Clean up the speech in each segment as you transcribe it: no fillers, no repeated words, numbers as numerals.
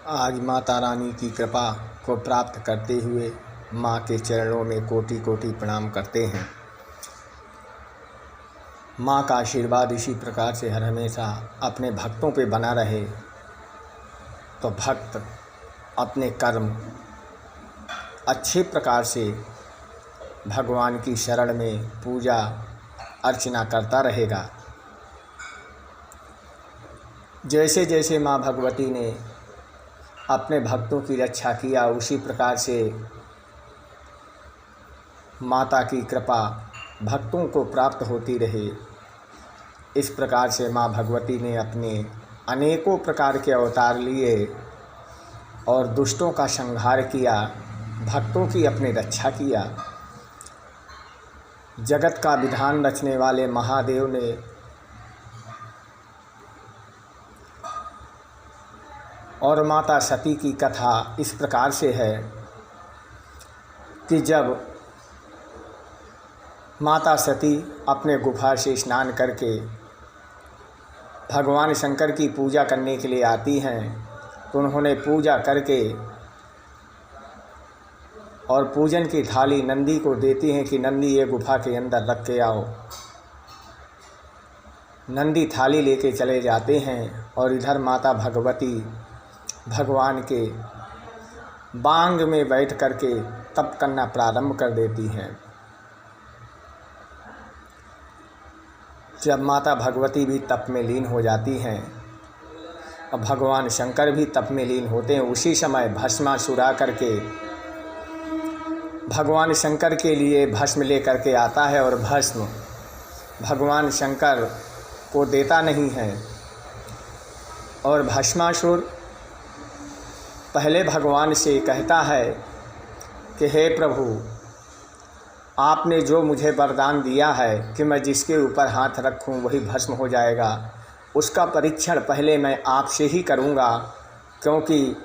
आज माता रानी की कृपा को प्राप्त करते हुए माँ के चरणों में कोटि कोटि प्रणाम करते हैं। माँ का आशीर्वाद इसी प्रकार से हर हमेशा अपने भक्तों पे बना रहे तो भक्त अपने कर्म अच्छे प्रकार से भगवान की शरण में पूजा अर्चना करता रहेगा। जैसे जैसे माँ भगवती ने अपने भक्तों की रक्षा किया, उसी प्रकार से माता की कृपा भक्तों को प्राप्त होती रहे। इस प्रकार से माँ भगवती ने अपने अनेकों प्रकार के अवतार लिए और दुष्टों का संहार किया, भक्तों की अपनी रक्षा किया। जगत का विधान रचने वाले महादेव ने और माता सती की कथा इस प्रकार से है कि जब माता सती अपने गुफा से स्नान करके भगवान शंकर की पूजा करने के लिए आती हैं, तो उन्होंने पूजा करके और पूजन की थाली नंदी को देती हैं कि नंदी ये गुफा के अंदर रख के आओ। नंदी थाली लेके चले जाते हैं और इधर माता भगवती भगवान के बांग में बैठ करके तप करना प्रारंभ कर देती हैं। जब माता भगवती भी तप में लीन हो जाती हैं और भगवान शंकर भी तप में लीन होते हैं, उसी समय भस्मासुर करके भगवान शंकर के लिए भस्म लेकर के आता है और भस्म भगवान शंकर को देता नहीं है। और भस्मासुर पहले भगवान से कहता है कि हे प्रभु, आपने जो मुझे वरदान दिया है कि मैं जिसके ऊपर हाथ रखूं वही भस्म हो जाएगा, उसका परीक्षण पहले मैं आपसे ही करूंगा, क्योंकि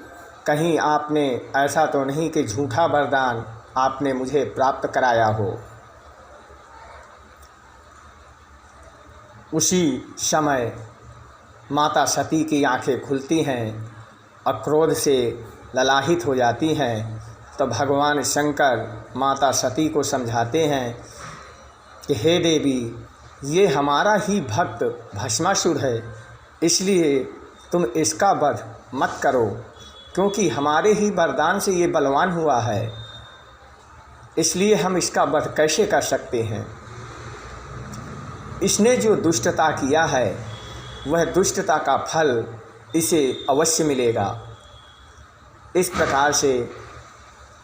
कहीं आपने ऐसा तो नहीं कि झूठा वरदान आपने मुझे प्राप्त कराया हो। उसी समय माता सती की आंखें खुलती हैं और क्रोध से ललाहित हो जाती हैं। तो भगवान शंकर माता सती को समझाते हैं कि हे देवी, ये हमारा ही भक्त भस्मासुर है, इसलिए तुम इसका वध मत करो, क्योंकि हमारे ही वरदान से ये बलवान हुआ है, इसलिए हम इसका वध कैसे कर सकते हैं। इसने जो दुष्टता किया है वह दुष्टता का फल इसे अवश्य मिलेगा। इस प्रकार से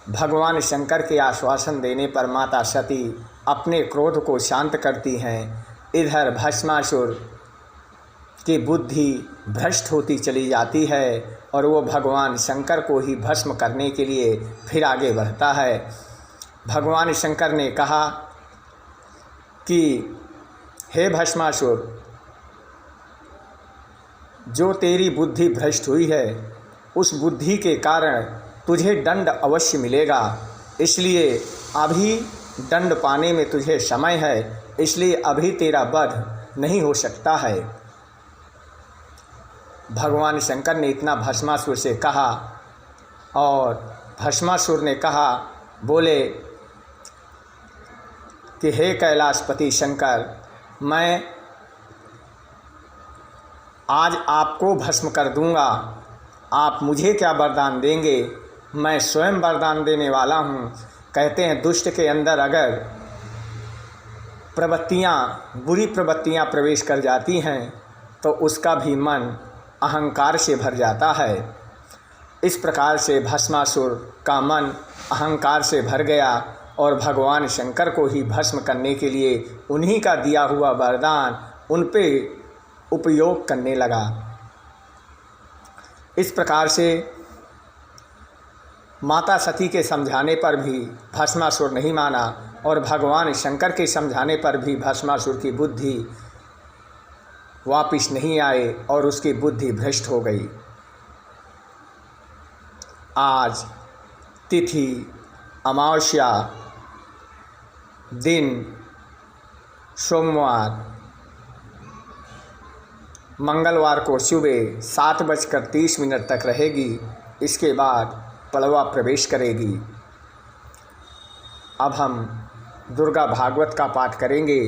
भगवान शंकर के आश्वासन देने पर माता सती अपने क्रोध को शांत करती हैं। इधर भस्मासुर की बुद्धि भ्रष्ट होती चली जाती है और वो भगवान शंकर को ही भस्म करने के लिए फिर आगे बढ़ता है। भगवान शंकर ने कहा कि हे भस्मासुर, जो तेरी बुद्धि भ्रष्ट हुई है उस बुद्धि के कारण तुझे दंड अवश्य मिलेगा, इसलिए अभी दंड पाने में तुझे समय है, इसलिए अभी तेरा वध नहीं हो सकता है। भगवान शंकर ने इतना भस्मासुर से कहा और भस्मासुर ने कहा, बोले कि हे कैलाशपति शंकर, मैं आज आपको भस्म कर दूंगा, आप मुझे क्या वरदान देंगे, मैं स्वयं वरदान देने वाला हूँ। कहते हैं दुष्ट के अंदर अगर प्रवृत्तियाँ, बुरी प्रवृत्तियाँ प्रवेश कर जाती हैं तो उसका भी मन अहंकार से भर जाता है। इस प्रकार से भस्मासुर का मन अहंकार से भर गया और भगवान शंकर को ही भस्म करने के लिए उन्हीं का दिया हुआ वरदान उन पे उपयोग करने लगा। इस प्रकार से माता सती के समझाने पर भी भस्मासुर नहीं माना और भगवान शंकर के समझाने पर भी भस्मासुर की बुद्धि वापिस नहीं आए और उसकी बुद्धि भ्रष्ट हो गई। आज तिथि अमावस्या, दिन सोमवार, मंगलवार को सुबह 7:30 तक रहेगी। इसके बाद पड़वा प्रवेश करेगी। अब हम दुर्गा भागवत का पाठ करेंगे,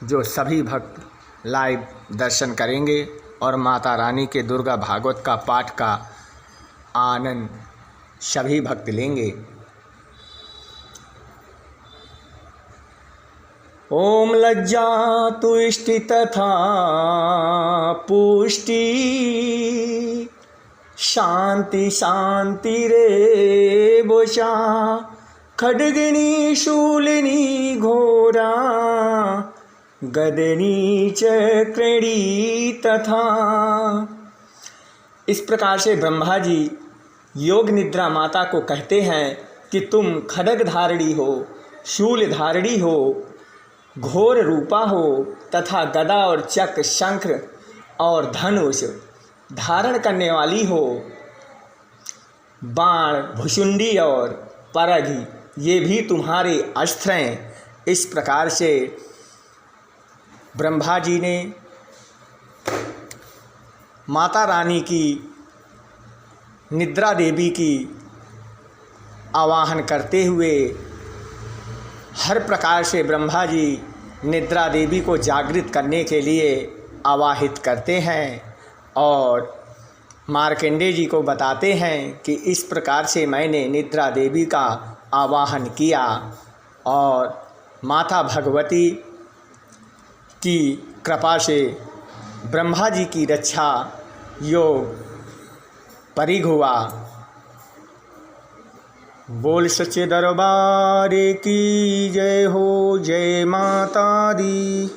जो सभी भक्त लाइव दर्शन करेंगे और माता रानी के दुर्गा भागवत का पाठ का आनंद सभी भक्त लेंगे। ओम लज्जा तुष्टि तथा पुष्टि, शांति शांति रे बोशा, खड्गिनी शूलिनी घोरा, गदनी चक्रिणी तथा। इस प्रकार से ब्रह्मा जी योग निद्रा माता को कहते हैं कि तुम खड्ग धारणी हो, शूल धारणी हो, घोर रूपा हो तथा गदा और चक्र, शंख और धनुष धारण करने वाली हो। बाण, भुशुंडी और परघी ये भी तुम्हारे अस्त्र हैं। इस प्रकार से ब्रह्मा जी ने माता रानी की, निद्रा देवी की आवाहन करते हुए हर प्रकार से ब्रह्मा जी निद्रा देवी को जागृत करने के लिए आवाहित करते हैं और मार्कंडेय जी को बताते हैं कि इस प्रकार से मैंने निद्रा देवी का आवाहन किया और माता भगवती की कृपा से ब्रह्मा जी की रक्षा योग परिघ हुआ। बोल सच्चे दरबार की जय हो, जय माता दी।